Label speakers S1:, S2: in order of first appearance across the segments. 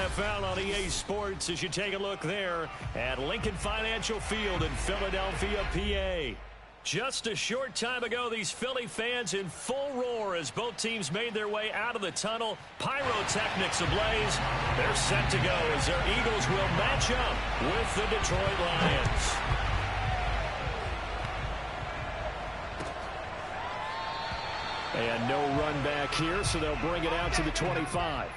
S1: NFL on EA Sports as you take a look there at Lincoln Financial Field in Philadelphia, PA. Just a short time ago, these Philly fans in full roar as both teams made their way out of the tunnel. Pyrotechnics ablaze. They're set to go as their Eagles will match up with the Detroit Lions. And no run back here, so they'll bring it out to the 25.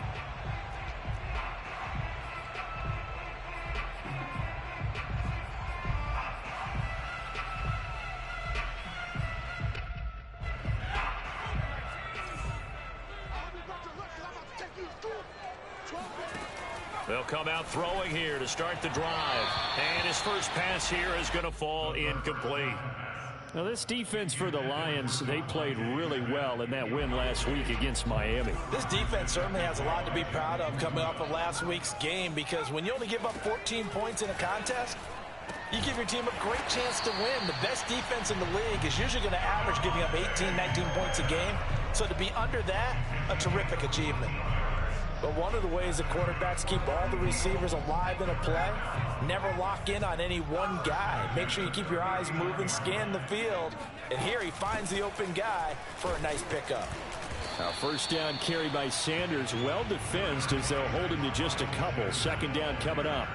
S1: They'll come out throwing here to start the drive. And his first pass here is going to fall incomplete. Now, this defense for the Lions, they played really well in that win last week against Miami.
S2: This defense certainly has a lot to be proud of coming off of last week's game, because when you only give up 14 points in a contest, you give your team a great chance to win. The best defense in the league is usually going to average giving up 18, 19 points a game. So to be under that, a terrific achievement. But one of the ways that quarterbacks keep all the receivers alive in a play, never lock in on any one guy. Make sure you keep your eyes moving, scan the field. And here he finds the open guy for a nice pickup.
S1: Now, first down carry by Sanders, well defensed as they'll hold him to just a couple. Second down coming up.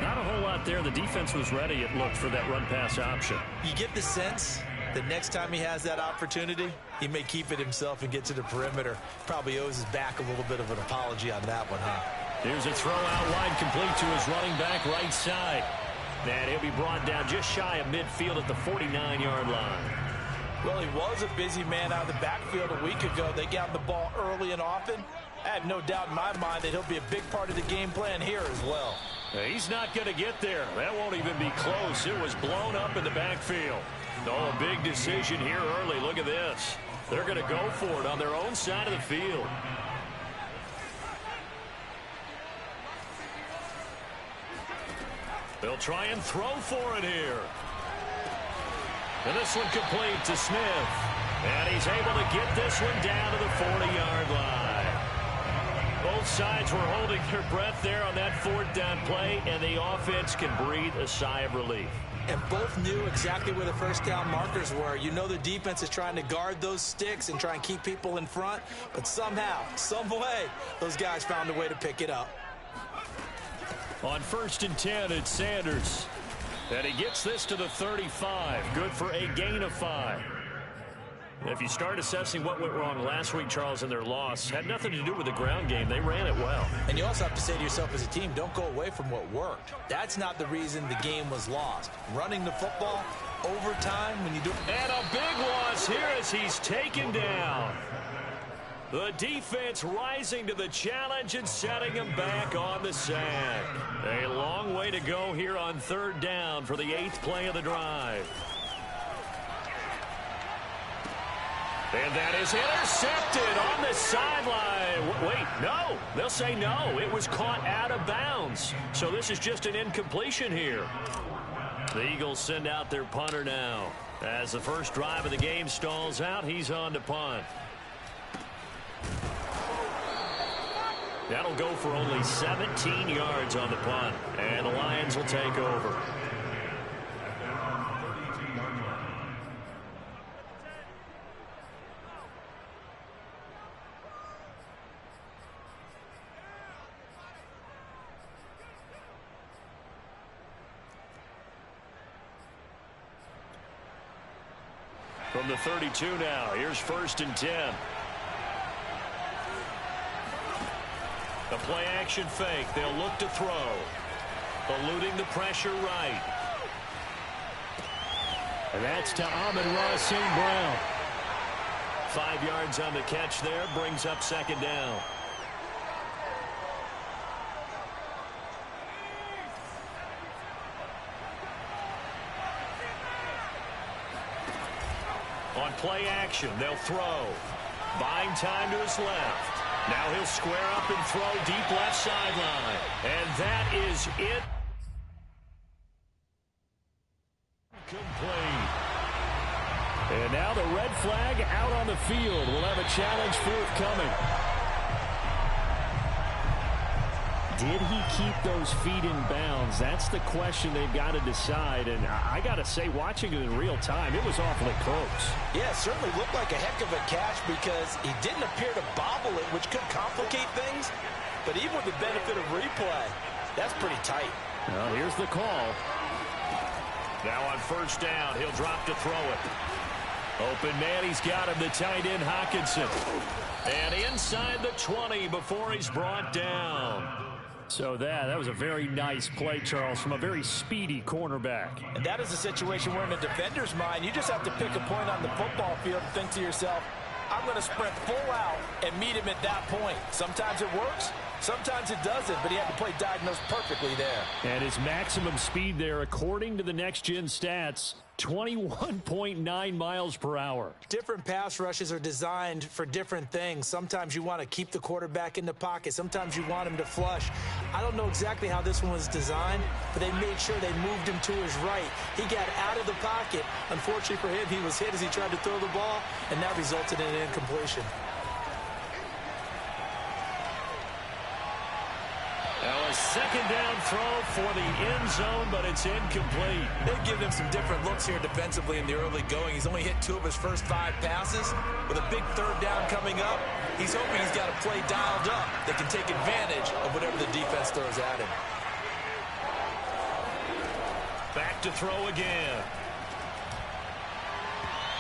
S1: Not a whole lot there. The defense was ready, it looked, for that run-pass option.
S2: You get the sense that next time he has that opportunity, he may keep it himself and get to the perimeter. Probably owes his back a little bit of an apology on that one, huh?
S1: Here's a throw out wide, complete to his running back right side. And he'll be brought down just shy of midfield at the 49-yard line.
S2: Well, he was a busy man out of the backfield a week ago. They got him the ball early and often. I have no doubt in my mind that he'll be a big part of the game plan here as well.
S1: He's not going to get there. That won't even be close. It was blown up in the backfield. Oh, a big decision here early. Look at this. They're going to go for it on their own side of the field. They'll try and throw for it here. And this one complete to Smith. And he's able to get this one down to the 40-yard line. Both sides were holding their breath there on that fourth down play, and the offense can breathe a sigh of relief.
S2: And both knew exactly where the first down markers were. You know the defense is trying to guard those sticks and try and keep people in front. But somehow, some way, those guys found a way to pick it up.
S1: On 1st and 10, it's Sanders. And he gets this to the 35. Good for a gain of 5. If you start assessing what went wrong last week, Charles, in their loss, had nothing to do with the ground game. They ran it well.
S2: And you also have to say to yourself as a team, don't go away from what worked. That's not the reason the game was lost. Running the football, overtime, when you do...
S1: And a big loss here as he's taken down. The defense rising to the challenge and setting him back on the sack. A long way to go here on 3rd down for the 8th play of the drive. And that is intercepted on the sideline. Wait, no. They'll say no. It was caught out of bounds. So this is just an incompletion here. The Eagles send out their punter now. As the first drive of the game stalls out, he's on to punt. That'll go for only 17 yards on the punt. And the Lions will take over. From the 32 now, here's 1st and 10. The play action fake. They'll look to throw. Eluding the pressure right. And that's to Amon-Ra St. Brown. 5 yards on the catch there. Brings up 2nd down. On play action, they'll throw. Buying time to his left. Now he'll square up and throw deep left sideline. And that is it. Complete. And now the red flag out on the field. We'll have a challenge forthcoming. did he keep those feet in bounds? That's the question they've got to decide. And I got to say, watching it in real time, it was awfully close.
S2: Yeah, it certainly looked like a heck of a catch because he didn't appear to bobble it, which could complicate things. But even with the benefit of replay, that's pretty tight.
S1: Well, here's the call. Now on first down, he'll drop to throw it. Open man, he's got him, the tight end, Hockenson. And inside the 20 before he's brought down. So that was a very nice play, Charles, from a very speedy cornerback.
S2: And that is a situation where in a defender's mind, you just have to pick a point on the football field and think to yourself, I'm going to sprint full out and meet him at that point. Sometimes it works, sometimes it doesn't, but he had to play diagnosed perfectly there.
S1: And his maximum speed there, according to the next-gen stats, 21.9 miles per hour.
S2: Different pass rushes are designed for different things. Sometimes you want to keep the quarterback in the pocket. Sometimes you want him to flush. I don't know exactly how this one was designed, but they made sure they moved him to his right. He got out of the pocket. Unfortunately for him, he was hit as he tried to throw the ball, and that resulted in an incompletion.
S1: Now a second down throw for the end zone, but it's incomplete.
S2: They've given him some different looks here defensively in the early going. He's only hit 2 of his first 5 passes. With a big third down coming up, he's hoping he's got a play dialed up that can take advantage of whatever the defense throws at him.
S1: Back to throw again.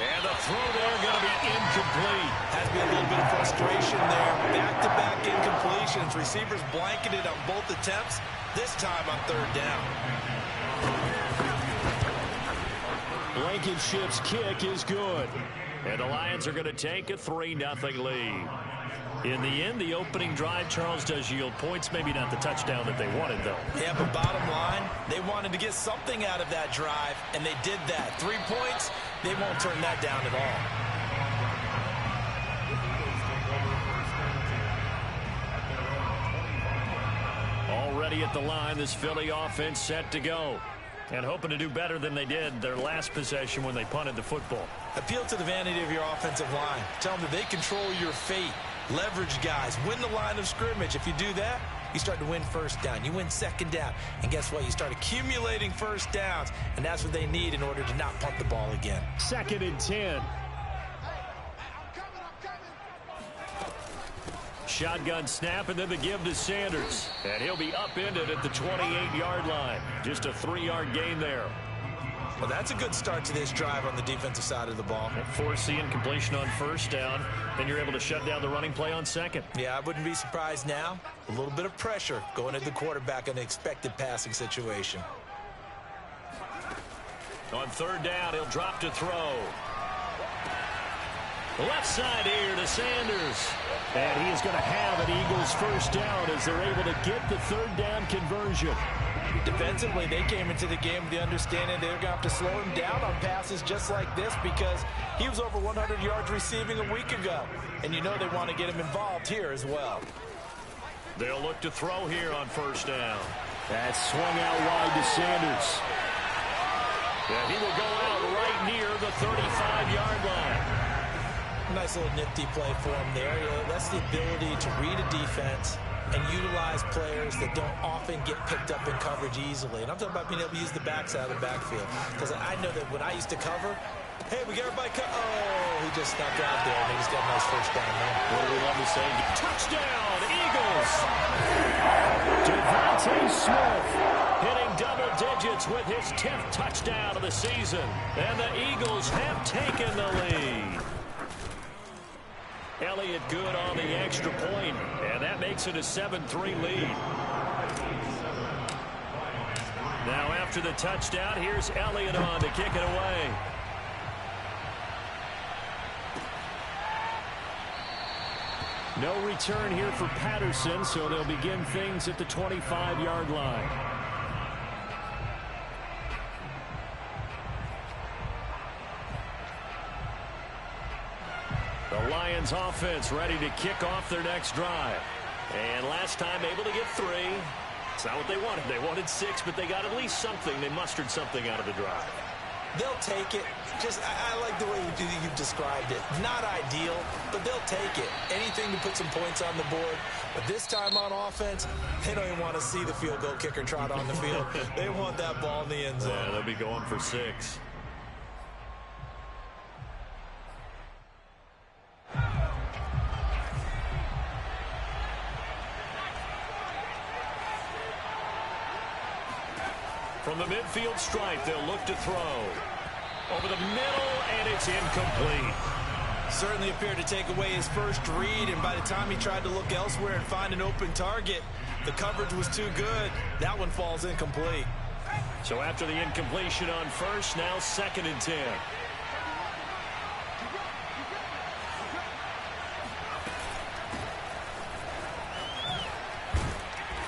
S1: And the throw there going to be incomplete.
S2: Has to be a little bit of frustration there. Back-to-back incompletions. Receivers blanketed on both attempts, this time on third down.
S1: Blankenship's kick is good. And the Lions are going to take a 3-0 lead. In the end, the opening drive, Charles, does yield points. Maybe not the touchdown that they wanted, though.
S2: Yeah, but bottom line, they wanted to get something out of that drive, and they did that. 3 points, they won't turn that down at
S1: all. Already at the line, this Philly offense set to go. And hoping to do better than they did their last possession when they punted the football.
S2: Appeal to the vanity of your offensive line. Tell them that they control your fate. Leverage guys. Win the line of scrimmage. If you do that, you start to win first down. You win second down. And guess what? You start accumulating first downs. And that's what they need in order to not punt the ball again.
S1: 2nd and 10. Shotgun snap, and then the give to Sanders. And he'll be upended at the 28-yard line. Just a 3-yard gain there.
S2: Well, that's a good start to this drive on the defensive side of the ball.
S1: Forcing completion on first down. Then you're able to shut down the running play on second.
S2: Yeah, I wouldn't be surprised now. A little bit of pressure going at the quarterback in an expected passing situation.
S1: On third down, he'll drop to throw. Left side here to Sanders. And he is going to have an Eagles first down as they're able to get the third down conversion.
S2: Defensively, they came into the game with the understanding they're going to have to slow him down on passes just like this because he was over 100 yards receiving a week ago. And you know they want to get him involved here as well.
S1: They'll look to throw here on first down. That swung out wide to Sanders. And he will go out right near the 35-yard line.
S2: Nice little nifty play for him there. That's the ability to read a defense and utilize players that don't often get picked up in coverage easily. And I'm talking about being able to use the backside of the backfield. Because I know that when I used to cover, hey, we got everybody oh, he just snapped out there, and he just got a nice first down there.
S1: What do we love to say? Touchdown, Eagles! Devontae Smith hitting double digits with his 10th touchdown of the season. And the Eagles have taken the lead. Elliott good on the extra point, and that makes it a 7-3 lead. Now after the touchdown, here's Elliott on to kick it away. No return here for Patterson, so they'll begin things at the 25-yard line. The Lions offense ready to kick off their next drive. And last time able to get 3. It's not what they wanted. They wanted 6, but they got at least something. They mustered something out of the drive.
S2: They'll take it. I like the way you described it. Not ideal, but they'll take it. Anything to put some points on the board. But this time on offense, they don't even want to see the field goal kicker trot on the field. They want that ball in the end zone.
S1: Yeah, they'll be going for 6. From the midfield stripe, they'll look to throw. Over the middle, and it's incomplete.
S2: Certainly appeared to take away his first read, and by the time he tried to look elsewhere and find an open target, the coverage was too good. That one falls incomplete.
S1: So after the incompletion on first, now 2nd and 10.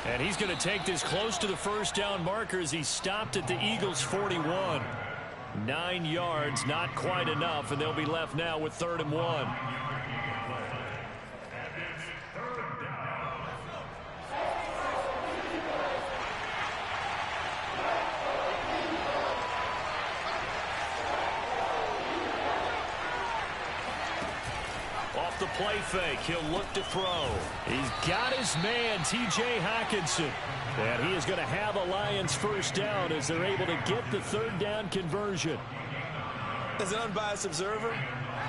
S1: And he's going to take this close to the first down marker as he stopped at the Eagles' 41. 9 yards, not quite enough, and they'll be left now with 3rd and 1. Off the play fake, he'll look to throw. He's got his man, T.J. Hockenson. And he is going to have a Lions first down as they're able to get the 3rd down conversion.
S2: As an unbiased observer,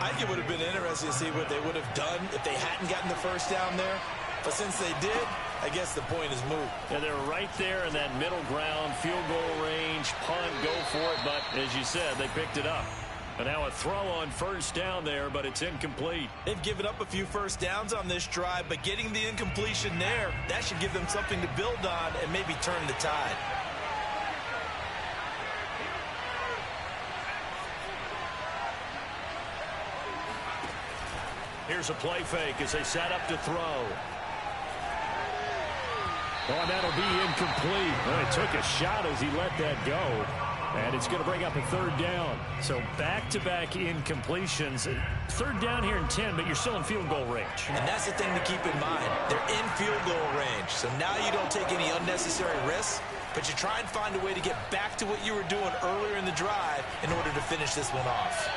S2: I think it would have been interesting to see what they would have done if they hadn't gotten the first down there. But since they did, I guess the point is moot.
S1: And they're right there in that middle ground, field goal range, punt, go for it. But as you said, they picked it up. And now a throw on first down there, but it's incomplete.
S2: They've given up a few first downs on this drive, but getting the incompletion there, that should give them something to build on and maybe turn the tide.
S1: Here's a play fake as they set up to throw. Oh, and that'll be incomplete. Well, he took a shot as he let that go. And it's going to bring up a 3rd down. So back-to-back incompletions. 3rd down here in 10, but you're still in field goal range.
S2: And that's the thing to keep in mind. They're in field goal range. So now you don't take any unnecessary risks, but you try and find a way to get back to what you were doing earlier in the drive in order to finish this one off.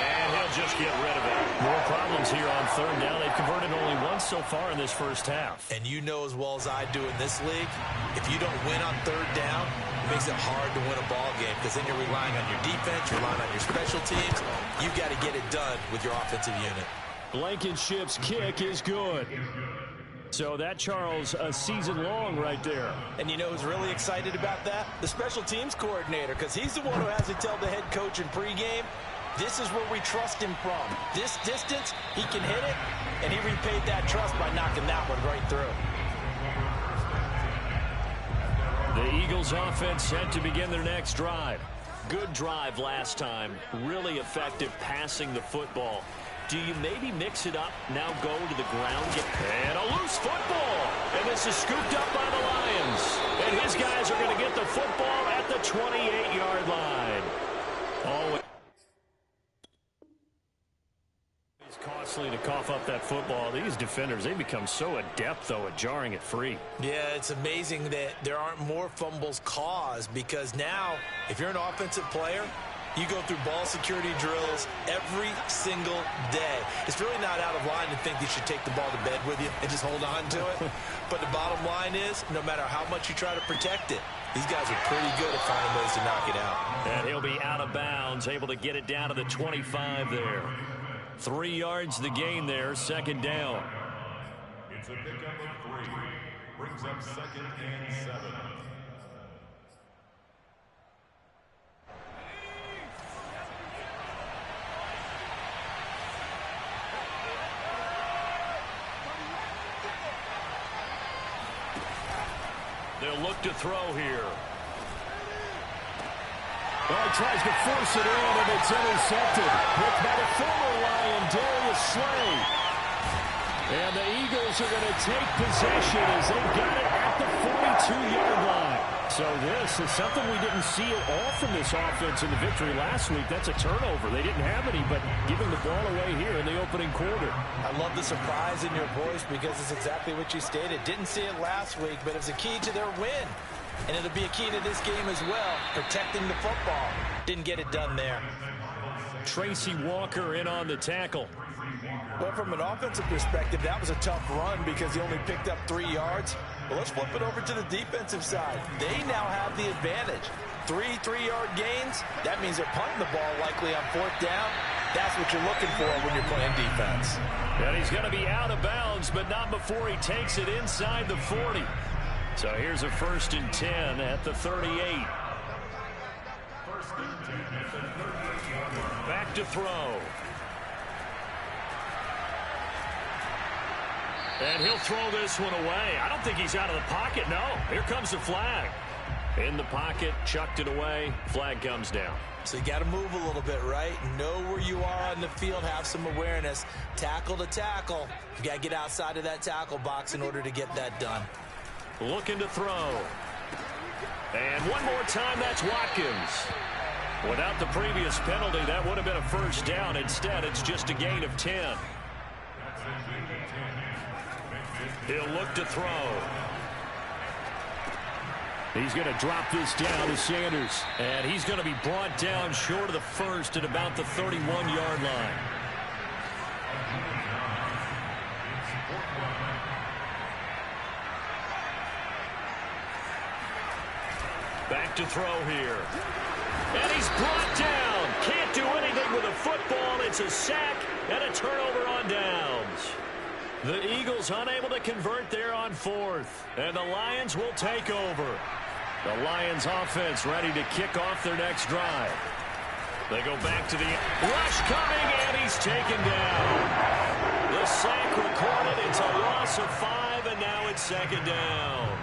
S1: And he'll just get rid of it. More problems here on 3rd down. They've converted only once so far in this first half.
S2: And you know as well as I do in this league, if you don't win on 3rd down, it makes it hard to win a ball game because then you're relying on your defense, you're relying on your special teams. You've got to get it done with your offensive unit.
S1: Blankenship's kick is good. So that, Charles, a season long right there.
S2: And you know who's really excited about that? The special teams coordinator, because he's the one who has to tell the head coach in pregame, this is where we trust him from. This distance, he can hit it, and he repaid that trust by knocking that one right through.
S1: The Eagles offense set to begin their next drive. Good drive last time. Really effective passing the football. Do you maybe mix it up, now go to the ground, and a loose football. And this is scooped up by the Lions. And his guys are going to get the football at the 28-yard line. Oh, it's costly to cough up that football. These defenders, they become so adept, though, at jarring it free.
S2: Yeah, it's amazing that there aren't more fumbles caused because now, if you're an offensive player, you go through ball security drills every single day. It's really not out of line to think you should take the ball to bed with you and just hold on to it. But the bottom line is, no matter how much you try to protect it, these guys are pretty good at finding ways to knock it out.
S1: And he'll be out of bounds, able to get it down to the 25 there. 3 yards the gain there, 2nd down.
S3: It's a pickup of 3. Brings up 2nd and 7.
S1: They'll look to throw here. Well, he tries to force it in, and it's intercepted. Picked by the former Lion, Darius Slay. And the Eagles are going to take possession as they've got it at the 42-yard line. So this is something we didn't see at all from this offense in the victory last week. That's a turnover. They didn't have any, but giving the ball away here in the opening quarter.
S2: I love the surprise in your voice because it's exactly what you stated. Didn't see it last week, but it's a key to their win. And it'll be a key to this game as well, protecting the football. Didn't get it done there.
S1: Tracy Walker in on the tackle.
S2: Well, from an offensive perspective, that was a tough run because he only picked up 3 yards. Well, let's flip it over to the defensive side. They now have the advantage. 3 3-yard gains. That means they're punting the ball likely on 4th down. That's what you're looking for when you're playing defense.
S1: And he's going to be out of bounds, but not before he takes it inside the 40. So here's a 1st and 10 at the 38. Back to throw. And he'll throw this one away. I don't think he's out of the pocket. No, here comes the flag. In the pocket, chucked it away. Flag comes down.
S2: So you got to move a little bit, right? Know where you are on the field, have some awareness. Tackle to tackle. You got to get outside of that tackle box in order to get that done.
S1: Looking to throw. And one more time, that's Watkins. Without the previous penalty, that would have been a 1st down. Instead, it's just a gain of 10. He'll look to throw. He's going to drop this down to Sanders. And he's going to be brought down short of the 1st at about the 31-yard line. Back to throw here. And he's brought down. Can't do anything with a football. It's a sack and a turnover on downs. The Eagles unable to convert there on 4th. And the Lions will take over. The Lions offense ready to kick off their next drive. They go back to the rush coming, and he's taken down. The sack recorded. It's a loss of 5, and now it's 2nd down.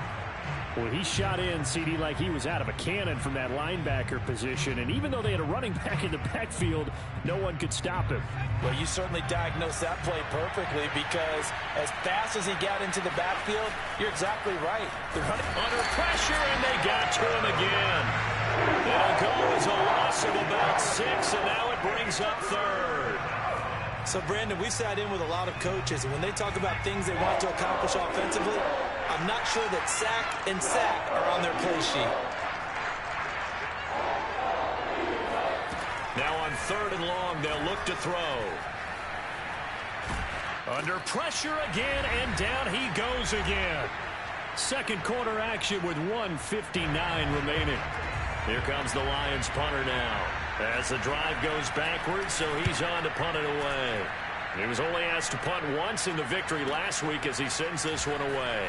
S4: Well, he shot in, CD, like he was out of a cannon from that linebacker position. And even though they had a running back in the backfield, no one could stop him.
S2: Well, you certainly diagnosed that play perfectly because as fast as he got into the backfield, you're exactly right. They're running
S1: under pressure, and they got to him again. It'll go as a loss of about 6, and now it brings up 3rd.
S2: So, Brandon, we sat in with a lot of coaches, and when they talk about things they want to accomplish offensively, I'm not sure that sack and sack are on their play sheet.
S1: Now on 3rd and long, they'll look to throw. Under pressure again, and down he goes again. 2nd quarter action with 1:59 remaining. Here comes the Lions punter now. As the drive goes backwards, so he's on to punt it away. He was only asked to punt once in the victory last week as he sends this one away.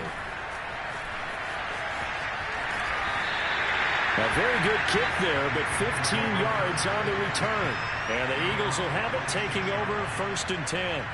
S4: A very good kick there, but 15 yards on the return.
S1: And the Eagles will have it, taking over 1st and 10.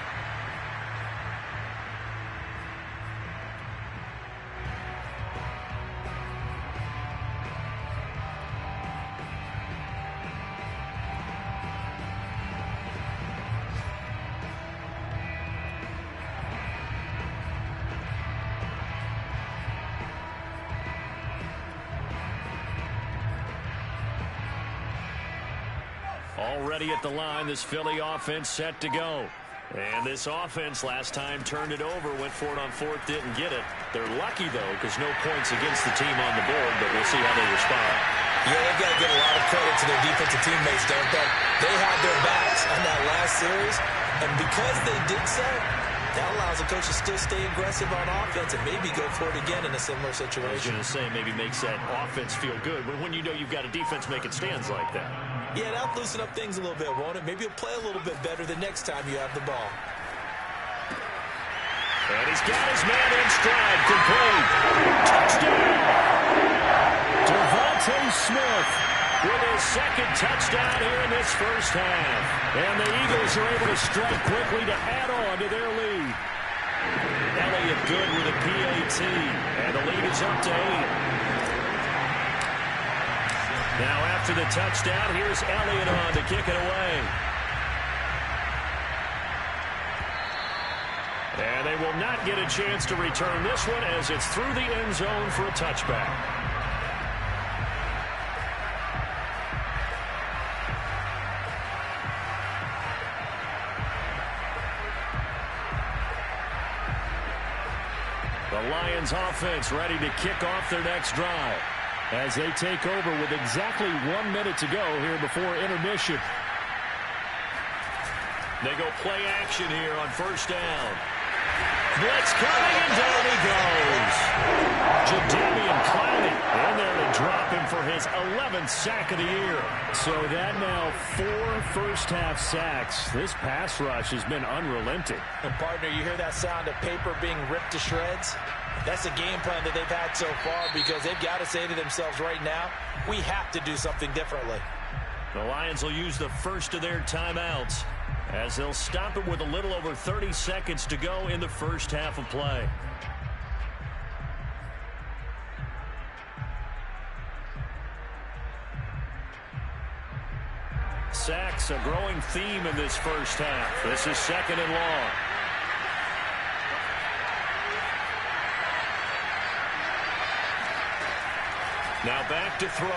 S1: Already at the line, this Philly offense set to go. And this offense last time turned it over, went for it on 4th, didn't get it. They're lucky, though, because no points against the team on the board, but we'll see how they respond.
S2: Yeah, they've got to give a lot of credit to their defensive teammates, don't they? They had their backs on that last series, and because they did so, that allows the coach to still stay aggressive on offense and maybe go for it again in a similar situation.
S1: I was going to say, maybe makes that offense feel good when you know you've got a defense making stands like that.
S2: Yeah, that'll loosen up things a little bit, won't it? Maybe you'll play a little bit better the next time you have the ball.
S1: And he's got his man in stride, complete. Touchdown! Devontae Smith with his 2nd touchdown here in this 1st half. And the Eagles are able to strike quickly to add on to their lead. Elliott good with a PAT. And the lead is up to 8. Now after the touchdown, here's Elliott on to kick it away. And they will not get a chance to return this one as it's through the end zone for a touchback. The Lions offense ready to kick off their next drive.
S4: as they take over with exactly 1 minute to go here before intermission.
S1: They go play action here on first down. Blitz coming, and down he goes. Jadamian Clowney in there to drop him for his 11th sack of the year.
S4: So that now 4 first-half sacks. This pass rush has been unrelenting.
S2: And partner, you hear that sound of paper being ripped to shreds? That's the game plan that they've had so far, because they've got to say to themselves right now, we have to do something differently.
S1: The Lions will use the first of their timeouts, as they'll stop it with a little over 30 seconds to go in the first half of play. Sacks, a growing theme in this first half. This is second and long. Now back to throw.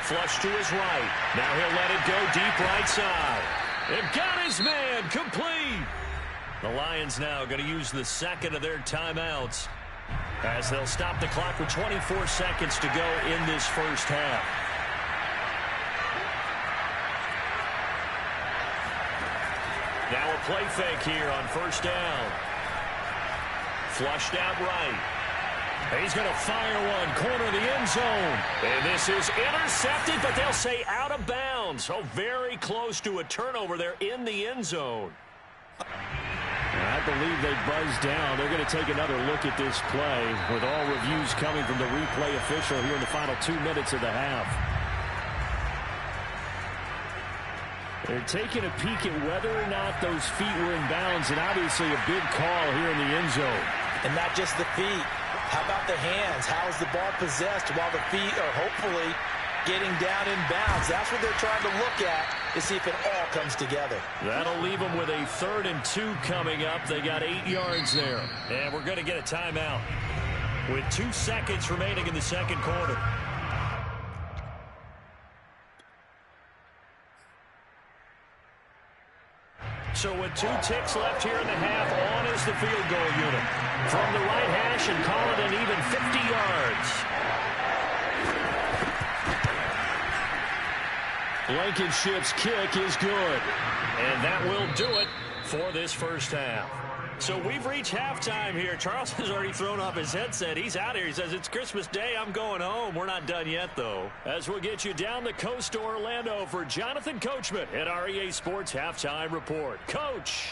S1: Flush to his right. Now he'll let it go deep right side. They've got his man complete. The Lions now going to use the second of their timeouts, as they'll stop the clock with 24 seconds to go in this first half. Now a play fake here on first down. Flushed out right. He's going to fire one, corner of the end zone. And this is intercepted, but they'll say out of bounds. So very close to a turnover there in the end zone.
S4: I believe they buzzed down. They're going to take another look at this play, with all reviews coming from the replay official here in the final 2 minutes of the half. They're taking a peek at whether or not those feet were in bounds, and obviously a big call here in the end zone.
S2: And not just the feet. How about the hands? How is the ball possessed while the feet are hopefully getting down in bounds? That's what they're trying to look at to see if it all comes together.
S1: That'll leave them with a 3rd and 2 coming up. They got 8 yards there. And we're going to get a timeout with 2 seconds remaining in the second quarter. So with 2 ticks left here in the half, on is the field goal unit. From the right hash, and call it an even 50 yards.
S4: Blankenship's kick is good.
S1: And that will do it for this first half. So we've reached halftime here. Charles has already thrown off his headset. He's out here. He says, it's Christmas Day. I'm going home. We're not done yet, though. As we'll get you down the coast to Orlando for Jonathan Coachman at REA Sports Halftime Report. Coach.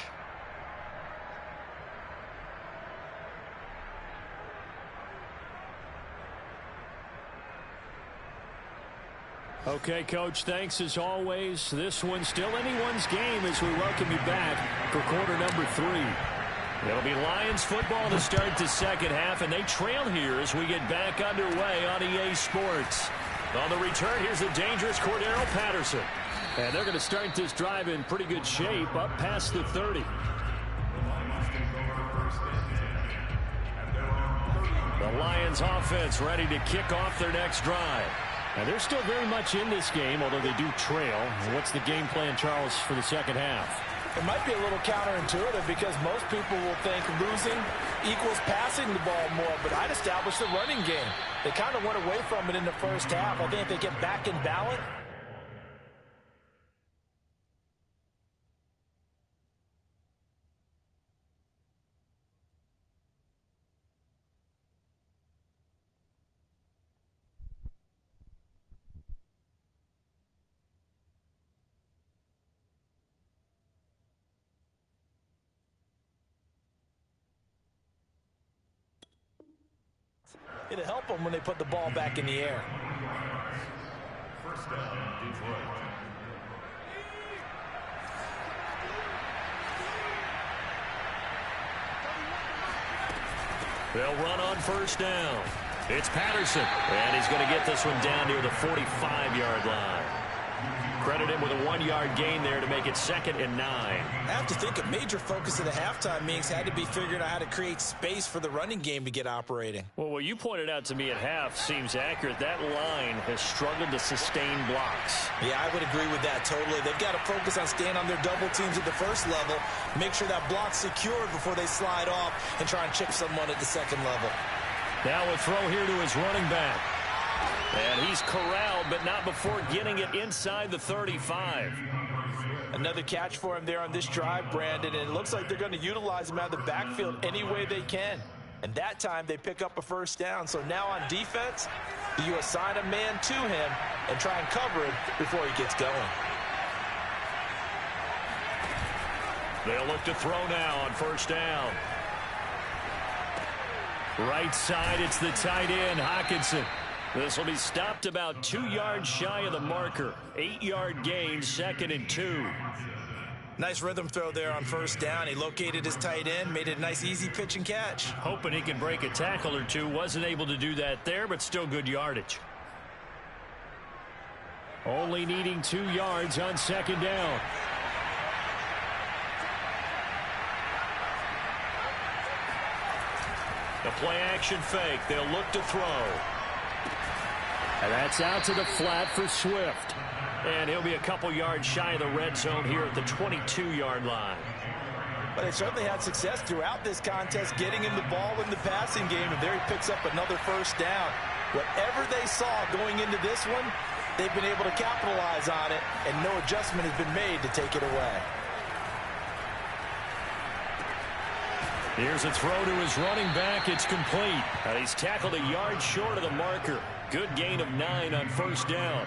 S4: Okay, Coach, thanks as always. This one's still anyone's game as we welcome you back for quarter number 3.
S1: It'll be Lions football to start the second half, and they trail here as we get back underway on EA Sports. On the return, here's the dangerous Cordero Patterson. And they're going to start this drive in pretty good shape, up past the 30. The Lions offense ready to kick off their next drive.
S4: Now, they're still very much in this game, although they do trail. What's the game plan, Charles, for the second half?
S2: It might be a little counterintuitive, because most people will think losing equals passing the ball more, but I'd establish the running game. They kind of went away from it in the first half. I think if they get back in balance, it'll help them when they put the ball back in the air.
S3: First down, Detroit.
S1: They'll run on first down. It's Patterson, and he's going to get this one down near the 45-yard line. Credit him with a 1-yard gain there to make it 2nd and 9.
S2: I have to think a major focus of the halftime meetings had to be figuring out how to create space for the running game to get operating.
S1: Well, what you pointed out to me at half seems accurate. That line has struggled to sustain blocks.
S2: Yeah, I would agree with that totally. They've got to focus on staying on their double teams at the first level, make sure that block's secured before they slide off and try and chip someone at the second level.
S1: Now a throw here to his running back. And he's corralled, but not before getting it inside the 35.
S2: Another catch for him there on this drive, Brandon, and it looks like they're going to utilize him out of the backfield any way they can. And that time they pick up a first down. So now on defense, you assign a man to him and try and cover him before he gets going.
S1: They'll look to throw now on first down. Right side, it's the tight end, Hockenson. This will be stopped about 2 yards shy of the marker. 8-yard gain, 2nd and 2.
S2: Nice rhythm throw there on first down. He located his tight end, made it a nice easy pitch and catch.
S1: Hoping he can break a tackle or two. Wasn't able to do that there, but still good yardage. Only needing 2 yards on 2nd down. The play action fake. They'll look to throw. And that's out to the flat for Swift. And he'll be a couple yards shy of the red zone here at the 22-yard line.
S2: But they certainly had success throughout this contest getting him the ball in the passing game, and there he picks up another first down. Whatever they saw going into this one, they've been able to capitalize on it, and no adjustment has been made to take it away.
S1: Here's a throw to his running back. It's complete. And he's tackled a yard short of the marker. Good gain of 9 on first down.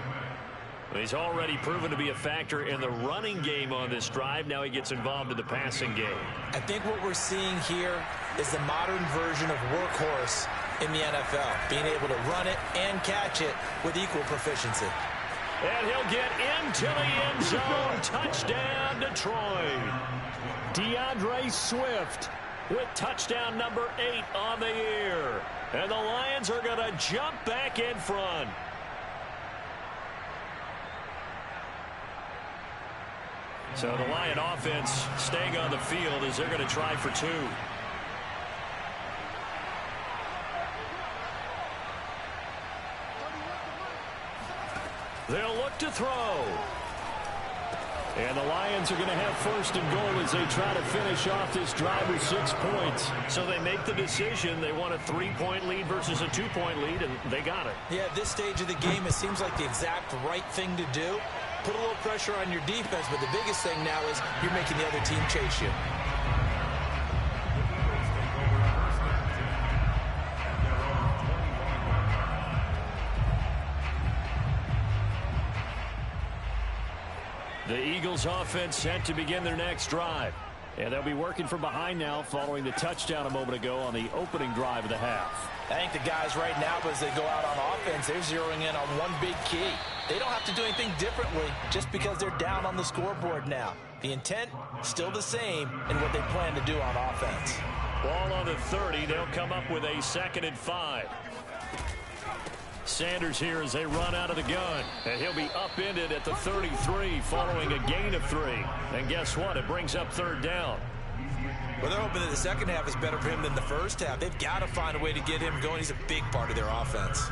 S1: He's already proven to be a factor in the running game on this drive. Now he gets involved in the passing game. I
S2: think what we're seeing here is the modern version of workhorse in the NFL, being able to run it and catch it with equal proficiency.
S1: And he'll get into the end zone. Touchdown, Detroit. DeAndre Swift with touchdown number 8 on the year. And the Lions are going to jump back in front. So the Lion offense staying on the field as they're going to try for 2. They'll look to throw. And the Lions are going to have first and goal as they try to finish off this drive with 6 points. So they make the decision. They want a 3-point lead versus a 2-point lead, and they got it.
S2: Yeah, at this stage of the game, it seems like the exact right thing to do. Put a little pressure on your defense, but the biggest thing now is you're making the other team chase you.
S1: The Eagles offense set to begin their next drive. And they'll be working from behind now following the touchdown a moment ago on the opening drive of the half.
S2: I think the guys right now, as they go out on offense, they're zeroing in on one big key. They don't have to do anything differently just because they're down on the scoreboard now. The intent, still the same in what they plan to do on offense.
S1: Ball on the 30. They'll come up with a 2nd and 5. Sanders here as they run out of the gun. And he'll be upended at the 33 following a gain of 3. And guess what? It brings up 3rd down.
S2: Well, they're hoping that the second half is better for him than the first half. They've got to find a way to get him going. He's a big part of their offense.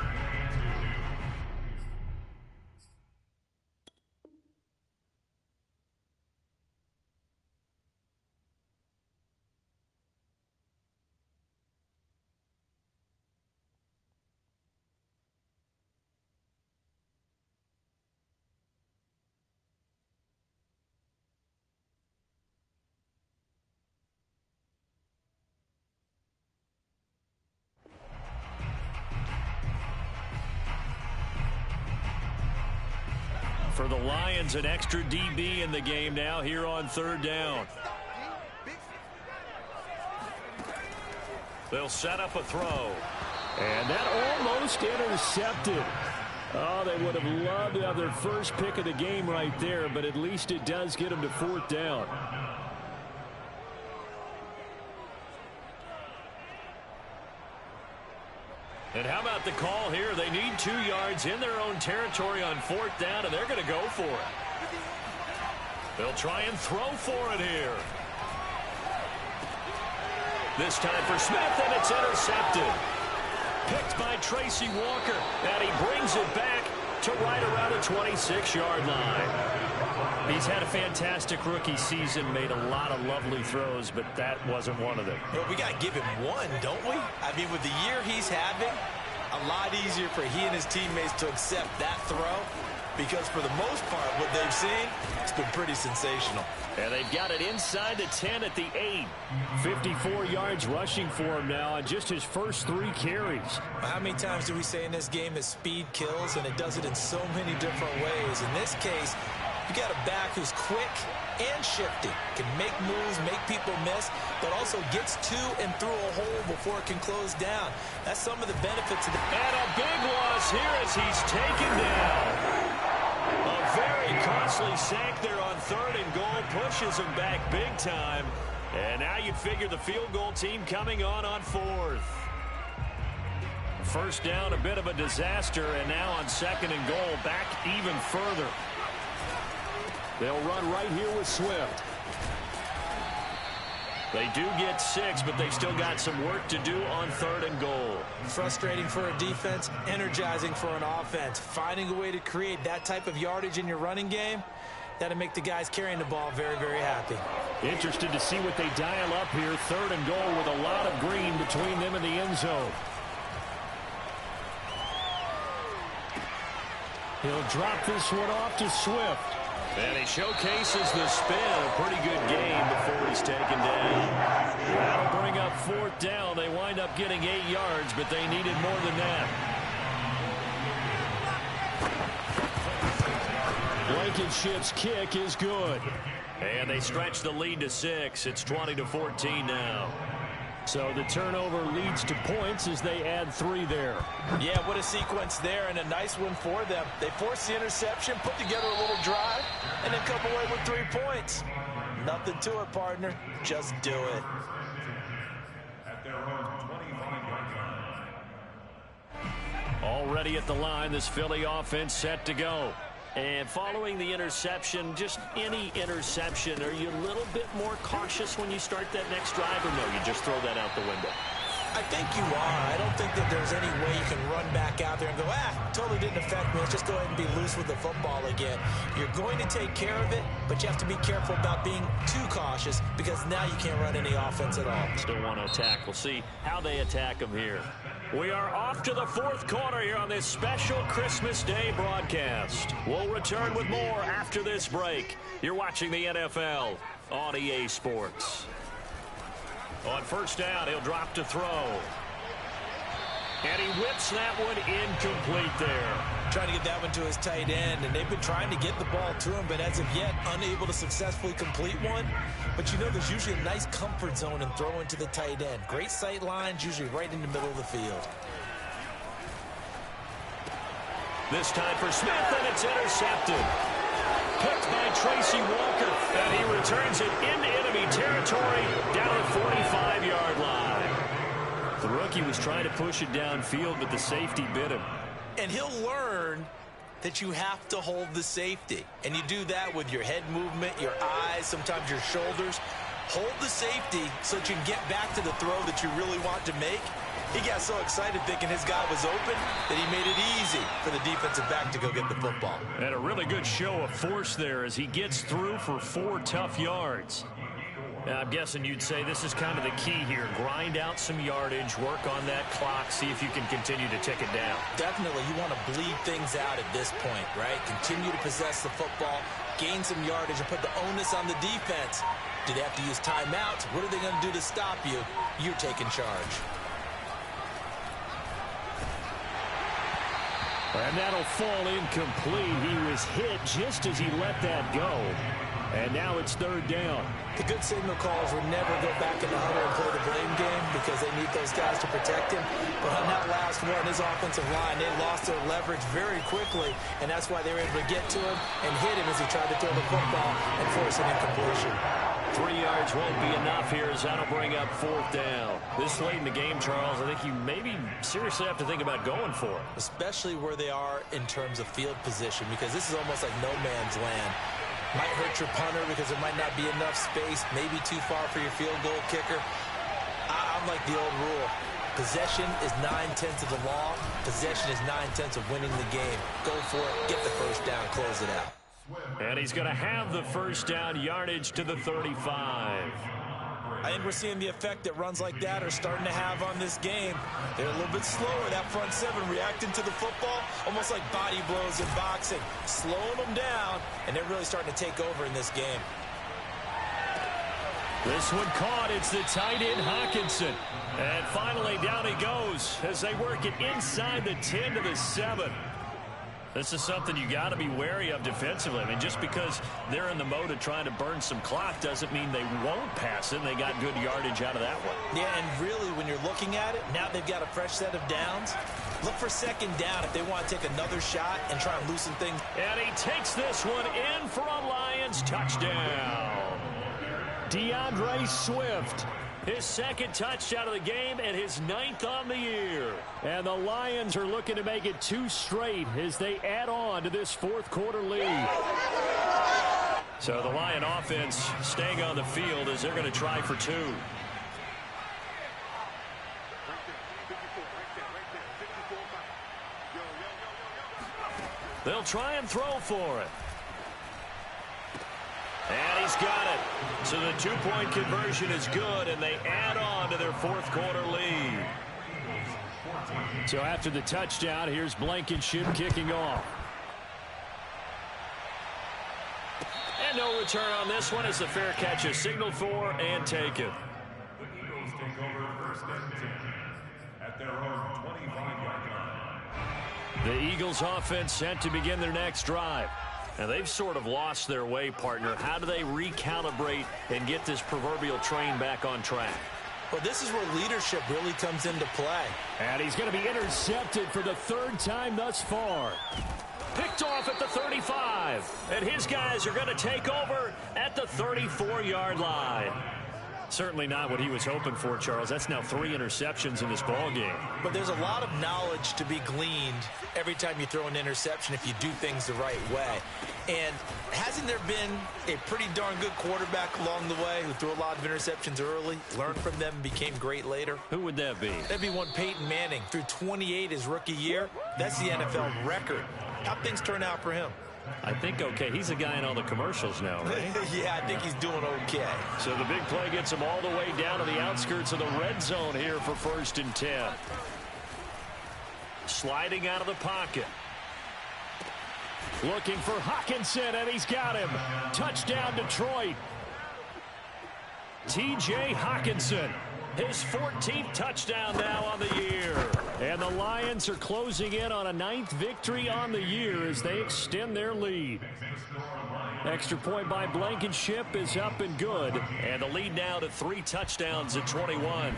S1: For the Lions, an extra DB in the game now here on 3rd down. They'll set up a throw. And that almost intercepted. Oh, they would have loved to have their first pick of the game right there, but at least it does get them to 4th down. And how about the call here? They need 2 yards in their own territory on 4th down, and they're going to go for it. They'll try and throw for it here. This time for Smith, and it's intercepted. Picked by Tracy Walker, and he brings it back to right around the 26-yard line. He's had a fantastic rookie season, made a lot of lovely throws, but that wasn't one of them.
S2: Well, we got to give him one, don't we? I mean, with the year he's having, a lot easier for he and his teammates to accept that throw, because for the most part, what they've seen, it's been pretty sensational.
S1: And they've got it inside the 10 at the 8. 54 yards rushing for him now on just his first 3 carries.
S2: How many times do we say in this game that speed kills, and it does it in so many different ways? In this case, you got a back who's quick and shifty, can make moves, make people miss, but also gets to and through a hole before it can close down. That's some of the benefits of the...
S1: And a big loss here as he's taken down. A very costly sack there on 3rd and goal, pushes him back big time. And now you'd figure the field goal team coming on 4th. First down, a bit of a disaster, and now on 2nd and goal, back even further. They'll run right here with Swift. They do get 6, but they've still got some work to do on 3rd and goal.
S2: Frustrating for a defense, energizing for an offense. Finding a way to create that type of yardage in your running game, that'll make the guys carrying the ball very, very happy.
S4: Interested to see what they dial up here. 3rd and goal with a lot of green between them and the end zone. He'll drop this one off to Swift.
S1: And he showcases the spin. A pretty good game before he's taken down. That'll bring up 4th down. They wind up getting 8 yards, but they needed more than that.
S4: Blankenship's kick is good.
S1: And they stretch the lead to 6. It's 20-14 now.
S4: So the turnover leads to points as they add 3 there.
S2: Yeah, what a sequence there, and a nice one for them. They forced the interception, put together a little drive, and then come away with 3 points. Nothing to it, partner. Just do it.
S3: At their own 25-yard line.
S1: Already at the line, this Philly offense set to go. And following the interception, just any interception, are you a little bit more cautious when you start that next drive, or no, you just throw that out the window?
S2: I think you are. I don't think that there's any way you can run back out there and go, totally didn't affect me. Let's just go ahead and be loose with the football again. You're going to take care of it, but you have to be careful about being too cautious, because now you can't run any offense at all.
S1: Still want to attack. We'll see how they attack them here. We are off to the 4th quarter here on this special Christmas Day broadcast. We'll return with more after this break. You're watching the NFL on EA Sports. On 1st down, he'll drop to throw. And he whips that one incomplete there.
S2: Trying to get that one to his tight end, and they've been trying to get the ball to him, but as of yet, unable to successfully complete one. But you know, there's usually a nice comfort zone in throwing to the tight end. Great sight lines, usually right in the middle of the field.
S1: This time for Smith, and it's intercepted. Picked by Tracy Walker, and he returns it into enemy territory down at the 45-yard line. The rookie was trying to push it downfield, but the safety bit him.
S2: And he'll learn that you have to hold the safety. And you do that with your head movement, your eyes, sometimes your shoulders. Hold the safety so that you can get back to the throw that you really want to make. He got so excited thinking his guy was open that he made it easy for the defensive back to go get the football.
S1: And a really good show of force there as he gets through for 4 tough yards. Now, I'm guessing you'd say this is kind of the key here. Grind out some yardage, work on that clock, see if you can continue to tick it down.
S2: Definitely, you want to bleed things out at this point, right? Continue to possess the football, gain some yardage, and put the onus on the defense. Do they have to use timeouts? What are they going to do to stop you? You're taking charge.
S4: And that'll fall incomplete. He was hit just as he let that go. And now it's 3rd down.
S2: The good signal calls will never go back in the huddle and play the blame game because they need those guys to protect him. But on that last one, his offensive line, they lost their leverage very quickly, and that's why they were able to get to him and hit him as he tried to throw the football and force an incompletion.
S1: 3 yards won't be enough here as that'll bring up 4th down. This late in the game, Charles, I think you maybe seriously have to think about going for it.
S2: Especially where they are in terms of field position, because this is almost like no man's land. Might hurt your punter because there might not be enough space, maybe too far for your field goal kicker. I'm like the old rule. Possession is 9/10 of the law. Possession is 9/10 of winning the game. Go for it. Get the first down. Close it out.
S1: And he's going to have the first down, yardage to the 35.
S2: I think we're seeing the effect that runs like that are starting to have on this game. They're a little bit slower, that front seven, reacting to the football, almost like body blows in boxing, slowing them down, and they're really starting to take over in this game.
S1: This one caught. It's the tight end, Hawkinson. And finally, down he goes as they work it inside the 10 to the 7. This is something you got to be wary of defensively. I mean, just because they're in the mode of trying to burn some clock doesn't mean they won't pass it. They got good yardage out of that one.
S2: Yeah, and really, when you're looking at it, now they've got a fresh set of downs. Look for second down if they want to take another shot and try and loosen things.
S1: And he takes this one in for a Lions touchdown. DeAndre Swift. His second touchdown of the game and his 9th on the year. And the Lions are looking to make it 2 straight as they add on to this fourth quarter lead. So the Lion offense staying on the field as they're going to try for 2. They'll try and throw for it. And he's got it. So the 2-point conversion is good, and they add on to their fourth quarter lead. So after the touchdown, here's Blankenship kicking off. And no return on this one as the fair catch is signaled for and taken.
S3: The Eagles take over first and 10 at their own 25-yard line.
S1: The Eagles offense set to begin their next drive. And they've sort of lost their way, partner. How do they recalibrate and get this proverbial train back on track?
S2: Well, this is where leadership really comes into play.
S1: And he's going to be intercepted for the 3rd time thus far. Picked off at the 35. And his guys are going to take over at the 34-yard line. Certainly not what he was hoping for, Charles. That's now 3 interceptions in this ball game.
S2: But there's a lot of knowledge to be gleaned every time you throw an interception if you do things the right way. And hasn't there been a pretty darn good quarterback along the way who threw a lot of interceptions early, learned from them, and became great later?
S1: Who would that be?
S2: That'd be one Peyton Manning. Threw 28 his rookie year. That's the NFL record. How'd things turn out for him?
S1: I think okay. He's a guy in all the commercials now, right?
S2: Yeah, I think he's doing okay.
S1: So the big play gets him all the way down to the outskirts of the red zone here for 1st and 10. Sliding out of the pocket. Looking for Hawkinson, and he's got him. Touchdown, Detroit. T.J. Hawkinson. His 14th touchdown now on the year. And the Lions are closing in on a 9th victory on the year as they extend their lead. Extra point by Blankenship is up and good. And the lead now to 3 touchdowns at 21.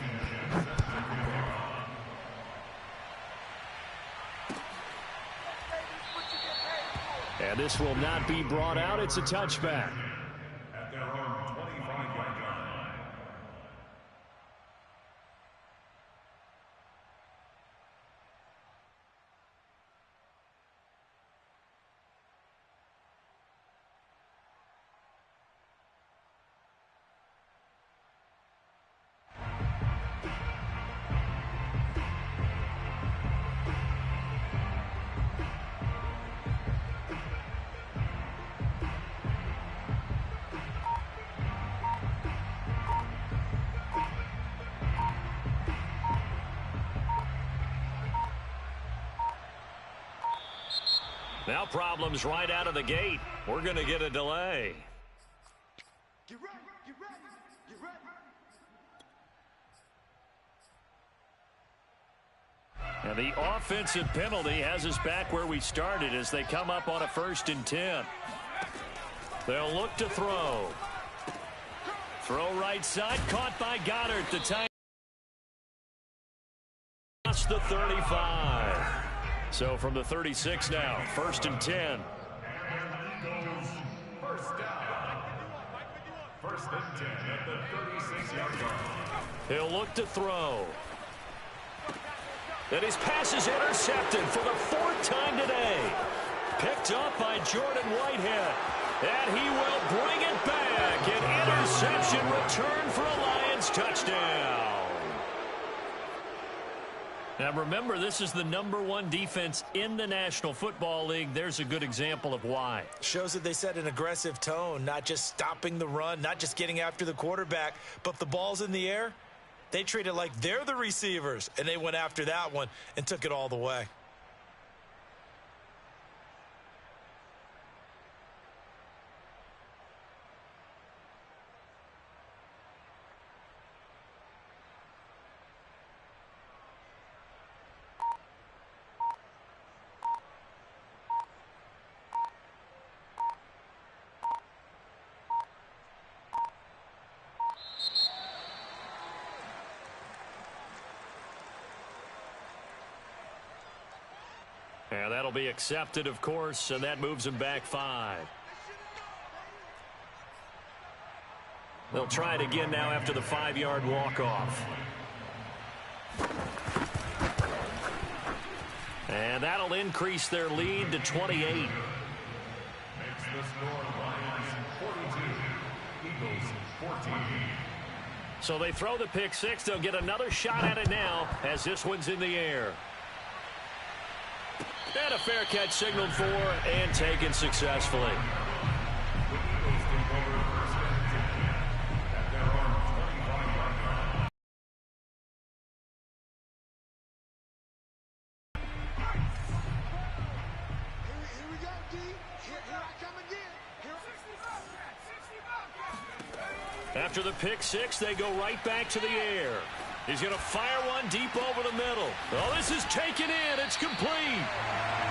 S1: And this will not be brought out. It's a touchback.
S3: At their own 25-yard line.
S1: Now problems right out of the gate. We're going to get a delay.
S5: Get ready, get ready, get ready.
S1: And the offensive penalty has us back where we started as they come up on a 1st and 10. They'll look to throw. Throw right side, caught by Goddard. The time the 35. So from the 36 now, 1st and 10.
S3: First and 10 at the 36-yard line.
S1: He'll look to throw. And his pass is intercepted for the 4th time today. Picked up by Jordan Whitehead. And he will bring it back. An interception return for a Lions touchdown. Now remember, this is the #1 defense in the National Football League. There's a good example of why.
S2: Shows that they set an aggressive tone, not just stopping the run, not just getting after the quarterback, but if the ball's in the air, they treat it like they're the receivers, and they went after that one and took it all the way.
S1: And that'll be accepted, of course, and that moves them back 5. They'll try it again now after the 5-yard walk-off. And that'll increase their lead to 28.
S3: Makes the score Lions 42, Eagles 14.
S1: So they throw the pick six. They'll get another shot at it now as this one's in the air. And a fair catch signaled for and taken successfully.
S3: The Eagles take over first and 10 at their own 25-yard line.
S5: Here we go, D. Here I come again.
S1: After the pick six, they go right back to the air. He's going to fire one deep over the middle. Oh, this is taken in. It's complete.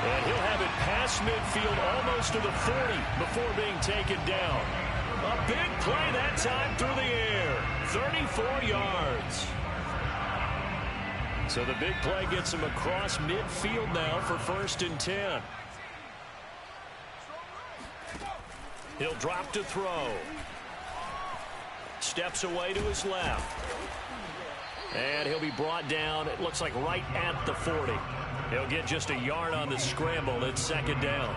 S1: And he'll have it past midfield almost to the 40 before being taken down. A big play that time through the air. 34 yards. So the big play gets him across midfield now for 1st and 10. He'll drop to throw. Steps away to his left. And he'll be brought down, it looks like right at the 40. He'll get just a yard on the scramble. It's 2nd down.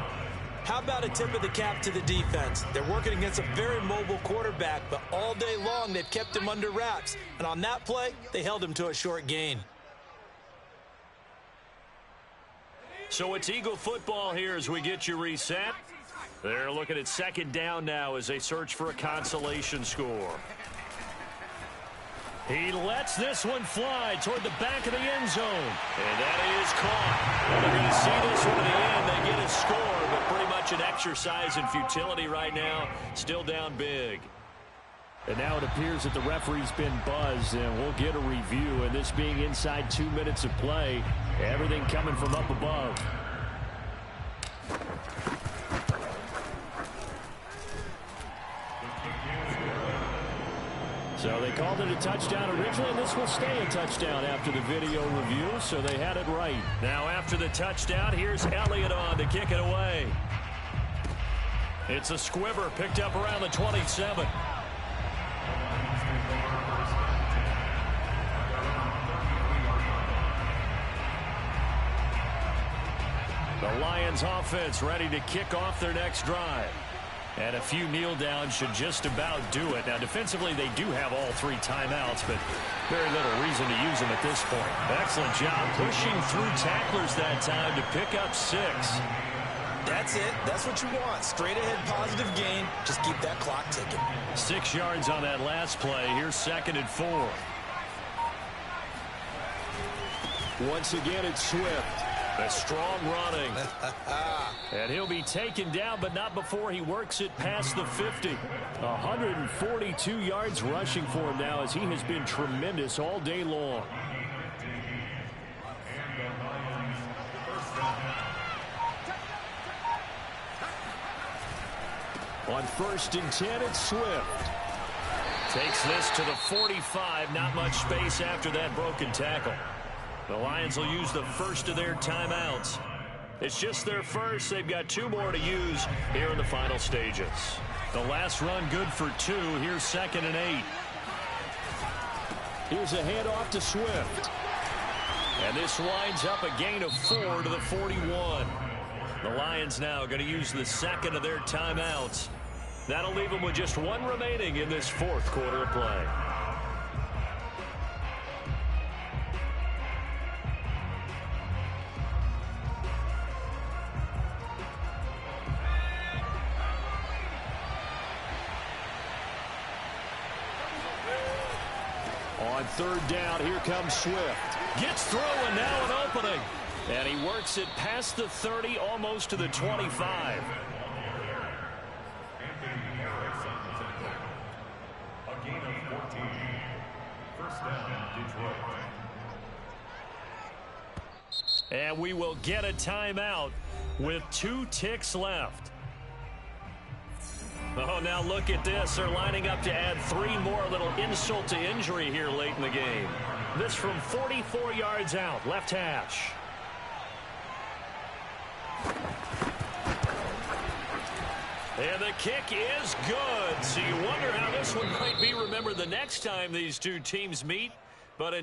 S2: How about a tip of the cap to the defense? They're working against a very mobile quarterback, but all day long they've kept him under wraps. And on that play, they held him to a short gain.
S1: So it's Eagle football here as we get you reset. They're looking at 2nd down now as they search for a consolation score. He lets this one fly toward the back of the end zone. And that is caught. Well, they're going to see this one to the end. They get a score, but pretty much an exercise in futility right now. Still down big.
S4: And now it appears that the referee's been buzzed, and we'll get a review. And this being inside 2 minutes of play, everything coming from up above. So they called it a touchdown originally, and this will stay a touchdown after the video review, so they had it right.
S1: Now after the touchdown, here's Elliott on to kick it away. It's a squibber picked up around the 27. The Lions offense ready to kick off their next drive. And a few kneel downs should just about do it. Now, defensively, they do have all 3 timeouts, but very little reason to use them at this point. Excellent job pushing through tacklers that time to pick up 6.
S2: That's it. That's what you want. Straight ahead positive gain. Just keep that clock ticking.
S1: 6 yards on that last play. Here's 2nd and 4.
S4: Once again, it's Swift.
S1: A strong running. And he'll be taken down, but not before he works it past the 50.
S4: 142 yards rushing for him now as he has been tremendous all day long. On 1st and 10, it's Swift.
S1: Takes this to the 45. Not much space after that broken tackle. The Lions will use the first of their timeouts. It's just their first. They've got 2 more to use here in the final stages. The last run good for 2. Here's 2nd and 8.
S4: Here's a handoff to Swift.
S1: And this winds up a gain of 4 to the 41. The Lions now going to use the 2nd of their timeouts. That'll leave them with just 1 remaining in this 4th quarter of play.
S4: third down. Here comes Swift.
S1: Gets through, and now an opening. And he works it past the 30, almost to the 25.
S3: A gain of 14. First down, Detroit.
S1: And we will get a timeout with 2 ticks left. Oh, now look at this. They're lining up to add 3 more. A little insult to injury here late in the game. This from 44 yards out, left hash. And the kick is good. So you wonder how this one might be remembered the next time these two teams meet. But in